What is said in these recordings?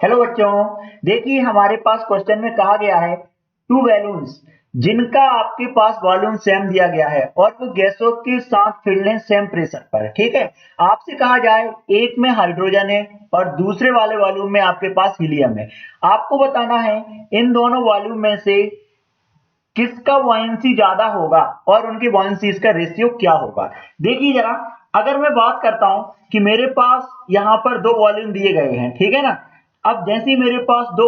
Hello बच्चों, देखिए हमारे पास क्वेश्चन में कहा गया है टू बैलून्स जिनका आपके पास वॉल्यूम सेम दिया गया है और वो गैसों के साथ फिल्ड हैं सेम प्रेशर पर। ठीक है, आपसे कहा जाए एक में हाइड्रोजन है और दूसरे वाले वॉल्यूम में आपके पास हीलियम है। आपको बताना है इन दोनों वॉल्यूम में से किसका बुयांसी ज्यादा होगा और उनकी बुयांसीज का रेशियो क्या होगा। देखिए जरा, अगर मैं बात करता हूं कि मेरे पास यहाँ पर दो वॉल्यूम दिए गए हैं, ठीक है ना। अब जैसे ही मेरे पास दो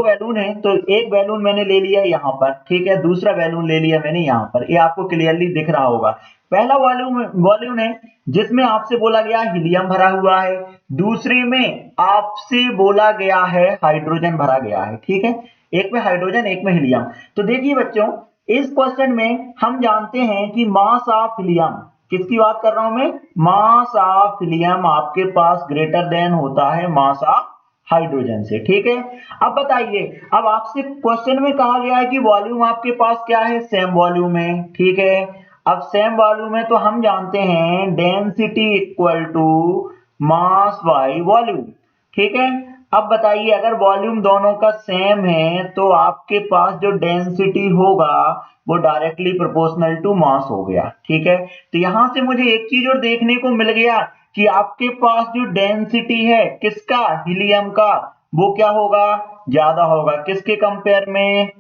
बैलून है तो एक बैलून मैंने ले लिया यहाँ पर, ठीक है, दूसरा बैलून ले लिया मैंने यहाँ पर। ये आपको क्लियरली दिख रहा होगा। पहला वॉल्यूम वॉल्यूम है जिसमें आपसे बोला गया हीलियम भरा हुआ है, दूसरे में आपसे बोला गया है हाइड्रोजन भरा गया है। ठीक है, एक में हाइड्रोजन एक में हीलियम। तो देखिए बच्चों, इस क्वेश्चन में हम जानते हैं कि मास ऑफ हीलियम, किसकी बात कर रहा हूं मैं, मास ऑफ हीलियम आपके पास ग्रेटर देन होता है मास ऑफ हाइड्रोजन से। ठीक है, अब बताइए, अब आपसे क्वेश्चन में कहा गया है कि वॉल्यूम आपके पास क्या है, सेम वॉल्यूम है। ठीक है, अब सेम वॉल्यूम है तो हम जानते हैं density equal to mass by volume. ठीक है, अब बताइए अगर वॉल्यूम दोनों का सेम है तो आपके पास जो डेंसिटी होगा वो डायरेक्टली प्रोपोर्शनल टू मास हो गया। ठीक है, तो यहां से मुझे एक चीज और देखने को मिल गया कि आपके पास जो डेंसिटी है किसका, हीलियम का, वो क्या होगा, ज्यादा होगा। किसके कंपेयर में,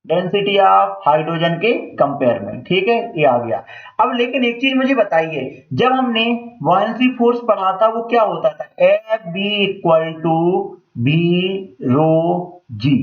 डेंसिटी ऑफ हाइड्रोजन के कंपेयर में। ठीक है, ये आ गया। अब लेकिन एक चीज मुझे बताइए, जब हमने बुयांसी फोर्स पढ़ा था वो क्या होता था, F B equal to B rho g.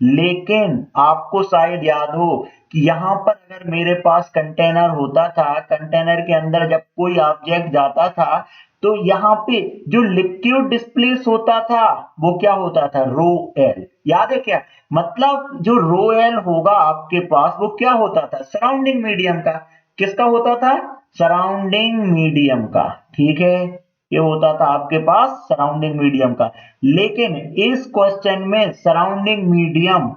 लेकिन आपको शायद याद हो कि यहां पर अगर मेरे पास कंटेनर होता था, कंटेनर के अंदर जब कोई ऑब्जेक्ट जाता था तो यहाँ पे जो लिक्विड डिस्प्लेस होता था वो क्या होता था, रो एल। याद है क्या, मतलब जो रो एल होगा आपके पास वो क्या होता था, सराउंडिंग मीडियम का। किसका होता था, सराउंडिंग मीडियम का। ठीक है, ये होता था आपके पास सराउंडिंग मीडियम का। लेकिन इस क्वेश्चन में सराउंडिंग मीडियम,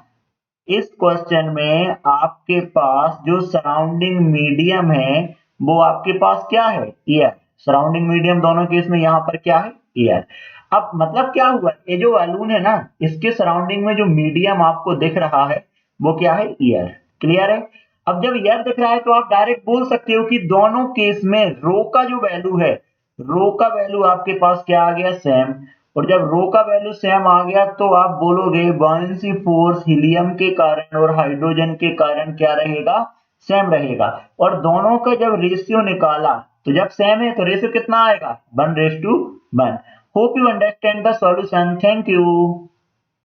इस क्वेश्चन में आपके पास जो सराउंडिंग मीडियम है वो आपके पास क्या है, एयर। सराउंडिंग मीडियम दोनों केस में यहाँ पर क्या है, एयर। अब मतलब क्या हुआ, ये जो बैलून है ना, इसके सराउंडिंग में जो मीडियम आपको दिख रहा है वो क्या है, एयर। क्लियर है। अब जब एयर दिख रहा है तो आप डायरेक्ट बोल सकते हो कि दोनों केस में रो का जो वैल्यू है, रो का वैल्यू आपके पास क्या आ गया, सेम। और जब रो का वैल्यू सेम आ गया तो आप बोलोगे बुयांसी फोर्स हीलियम के कारण और हाइड्रोजन के कारण क्या रहेगा, सेम रहेगा। और दोनों का जब रेशियो निकाला तो जब सेम है तो रेशियो कितना आएगा, 1:1। Hope you understand the solution. Thank you.